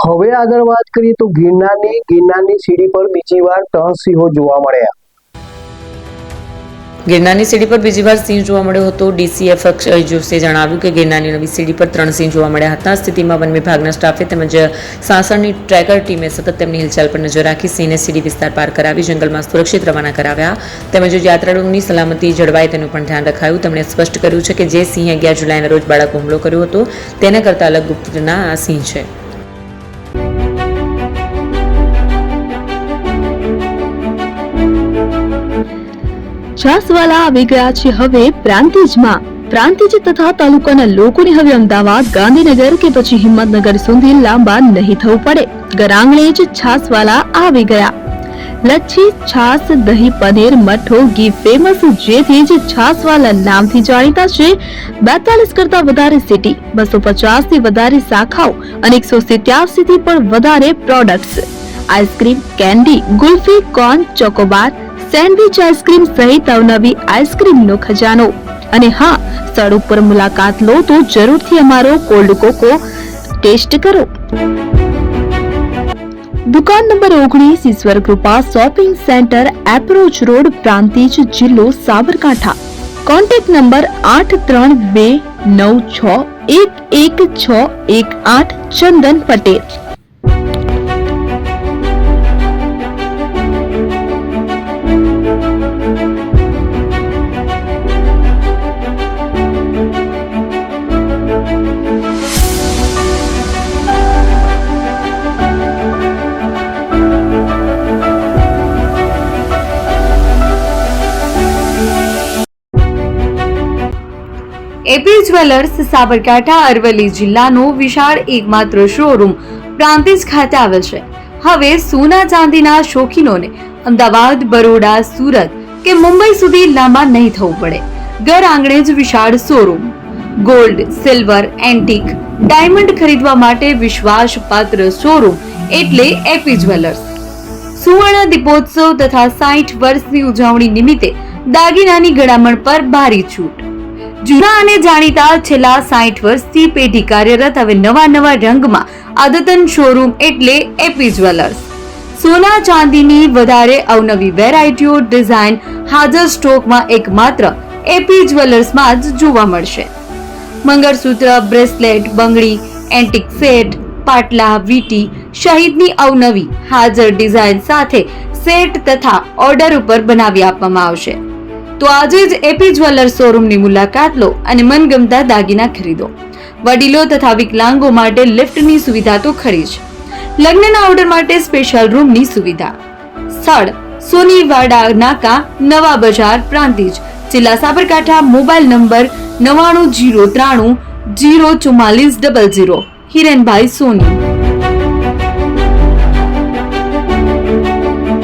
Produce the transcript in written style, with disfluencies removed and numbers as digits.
હવે આગળ વાત કરીએ તો ગિરનારની સીડી પર બીજી વાર 3 સિંહો જોવા મળ્યા. ગિરનારની સીડી પર બીજી વાર સિંહ જોવા મળ્યો હતો. ડીસીએફ અક્ષય જોશીએ જણાવ્યું કે ગિરનારની નવી સીડી પર 3 સિંહ જોવા મળ્યા હતા. સ્થિતિમાં વન વિભાગના સ્ટાફે તેમજ સાસણની ટ્રેકર ટીમે સતત તેમની હિલચાલ પર નજર રાખી સિંહને સીડી વિસ્તાર પાર કરાવી જંગલમાં સુરક્ષિત રવાના કરાવ્યા તેમજ યાત્રાળુઓની સલામતી જળવાય તેનું પણ ધ્યાન રખાયું. તેમણે સ્પષ્ટ કર્યું છે કે જે સિંહે 11 જુલાઈના રોજ બાળકો હુમલો કર્યો હતો તેના કરતાં અલગ ગુપ્તના આ સિંહ છે. છાસવાલા આવી ગયા છે હવે પ્રાંતિજમાં. પ્રાંતિજ તથા તાલુકાના લોકોને હવે અમદાવાદ, ગાંધીનગર કે પછી હિંમતનગર સુધી લાંબા નહીં થવું પડે. ઘરઆંગણે જ છાસવાલા આવી ગયા. લચ્છી, છાસ, દહીં, પનીર, મઠો, ઘી ફેમસ, જેથી જ છાસવાલા નામથી જાણીતા છે. 42 કરતા વધારે સિટી, 250 થી વધારે શાખાઓ અને 187 થી પણ વધારે products. Ice cream, candy, kulfi, corn, Chocobar, sandwich ice cream સહિત અવનવી આઈસ્ક્રીમનો ખજાનો. અને હા, સ્થળ ઉપર મુલાકાત લો તો જરૂરથી અમારો કોલ્ડ કોકો ટેસ્ટ કરો. દુકાન નંબર 19, Ishwar Krupa shopping centre, approach road, Prantij, જિલ્લો Sabarkantha. Contact number 8329611618. Chandan Patel. AP jewellers Sabarkantha Aravalli જિલ્લાનો વિશાળ એકમાત્ર શોરૂમ પ્રાંતિજ ખાતે આવેલ છે. હવે સોના ચાંદીના શોખીનોને અમદાવાદ, બરોડા, સુરત કે મુંબઈ સુધી લાંબા નહીં થવું પડે. ઘર આંગણે જ વિશાળ showroom. Gold, silver, antique, diamond ખરીદવા માટે વિશ્વાસપાત્ર શોરૂમ એટલે એપી જ્વેલર્સ. સુવર્ણ દીપોત્સવ તથા 60 વર્ષની ઉજવણી નિમિત્તે દાગીનાની ગળામણ પર ભારી છૂટ. જૂના અને જાણીતા છેલ્લા 60 વર્ષથી પેઢી કાર્યરત હવે નવા રંગમાં અદ્યતન શોરૂમ એટલે એપી જ્વેલર્સ. સોના ચાંદીની વધારે અવનવી વેરાયટીઓ, ડિઝાઇન હાજર સ્ટોકમાં એકમાત્ર એપી જ્વેલર્સમાં જ જોવા મળશે. મંગળસૂત્ર, બ્રેસલેટ, બંગડી, એન્ટિક સેટ, પાટલા, વીટી સહિતની અવનવી હાજર ડિઝાઇન સાથે સેટ તથા ઓર્ડર ઉપર બનાવી આપવામાં આવશે. તો આજે જ એપી જ્વેલર્સ શોરૂમની મુલાકાત લો અને મનગમતા દાગીના ખરીદો. વડીલો તથા વિકલાંગો માટે લિફ્ટની સુવિધા તો ખરી જ. લગ્નના ઓર્ડર માટે સ્પેશિયલ રૂમની સુવિધા. સ્થળ સોનીવાડા નાકા, નવા બજાર, પ્રાંતિજ, જિલ્લા સાબરકાંઠા. Mobile number 9903304400. હિરેનભાઈ સોની.